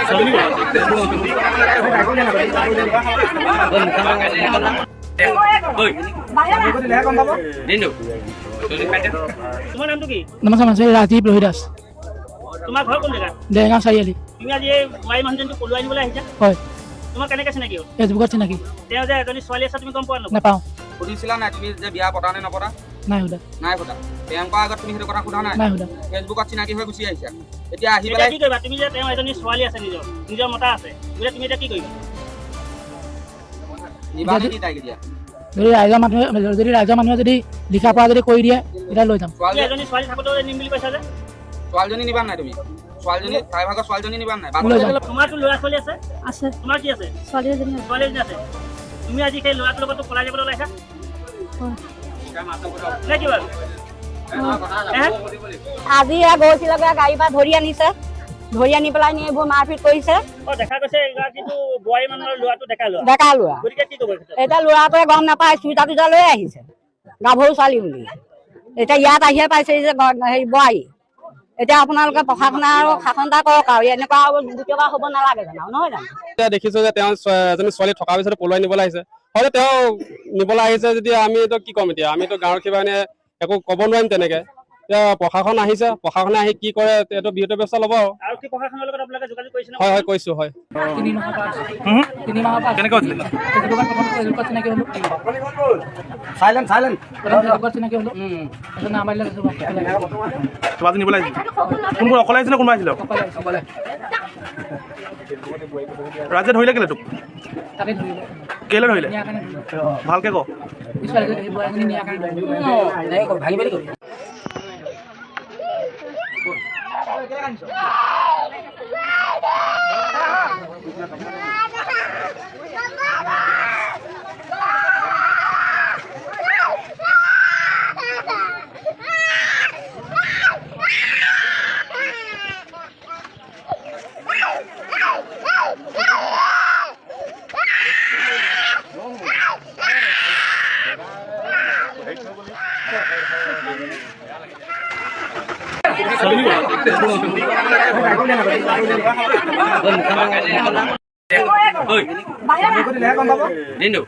নমস্কাৰ ৰাজীৱ ৰোহিদাস। তোমাৰ ঘৰ কোন জেগাত? দেৰগাঁও চাৰিআলি। তুমি আজি এই বোৱাৰী মানুহজনটো পলুৱাই নিবলৈ আহিছা? হয়। তোমাৰ কেনেকৈ চিনাকি হ'ল? ফেচবুকত চিনাকি। তেওঁ যে এজনী ছোৱালী আছে তুমি গম পোৱা নেপাওঁ? নাপাওঁ। সুধিছিলা নাই তুমি যে বিয়া পতা নে নপতা? নাই সোধা। নাই সোধা। প্ৰিয়ংকাৰ আগত তুমি সেইটো কথা সোধা নাই? নাই সোধা। ফেচবুকত চিনাকি হৈ গুচি আহিছা। এতিয়া আহি পেলাই কি কৰিবা? তুমি যে তেওঁ এজনী ছোৱালী আছে নিজৰ মতা আছে। তুমি এতিয়া কি কৰিবা? নিবা নেকি তাইক এতিয়া? যদি ৰাইজৰ মানুহে যদি লিখা পৰা যদি কৰি দিয়ে তেতিয়া লৈ যাম। এজনী ছোৱালী থাকোঁতে নিম বুলি কৈছা যে? ছোৱালীজনী নিবা নাই তুমি? ছোৱালীজনী তাই ভাগৰ ছোৱালীজনী নিবা নাই? তোমাৰতো ল'ৰা ছোৱালী আছে? আছে। তোমাৰ কি আছে? ছোৱালী এজনী আছে। তুমি আজি সেই ল'ৰাটোৰ লগত পলাই যাবলৈ ওলাইছা? নে কি বাৰু? আজি গৈছিলে গাড়ীৰ পৰা ধৰি আনিছে, ধৰি আনি পেলাই নি এইবোৰ মাৰপিট কৰিছে। দেখা গৈছে এগৰাকীটো বোৱাৰী মানুহৰ ল'ৰাটো ডেকা ল'ৰা। গতিকে কি কৰিব? এতিয়া ল'ৰাটোৱে গম নাপায়, চুইটা টুইটা লৈ আহিছে গাভৰু ছোৱালী বুলি। এতিয়া ইয়াত আহিয়ে পাইছে যে হেৰি বোৱাৰী। এতিয়া আপোনালোকে প্ৰশাসনে আৰু শাসন এটা কৰক আৰু এনেকুৱা দ্বিতীয়বাৰ হ'ব নালাগে জানো, নহয় জানো? এতিয়া দেখিছো যে তেওঁ এজনী ছোৱালী থকাৰ পিছতে পলুৱাই নিবলৈ আহিছে। হয়তো তেওঁ নিবলৈ আহিছে যদি আমিতো কি ক'ম এতিয়া, আমিতো গাঁৱৰ কিবা একো ক'ব নোৱাৰিম তেনেকে। এতিয়া প্ৰশাসন আহিছে, প্ৰশাসনে আহি কি কৰে এইটো বিহিত ব্যৱস্থা ল'ব আৰু। আৰু কি প্ৰশাসনৰ লগত আপোনালোকে যোগাযোগ কৰিছে? হয় হয় কৈছো হয়। 3 মাহৰ পৰা কেনেকৈ হৈছিলে? ফেচবুকত চিনাকি হ'লো। ফেচবুকত চিনাকি হ'লো। তোমাক নিবলৈ আহিছিল? কোন অকলে আহিছিলে কোনোবা আহিছিলে? ৰাজে ধৰিলে কেলে তোক? কেলে ধৰিলে? ভালকে ক। দিনটো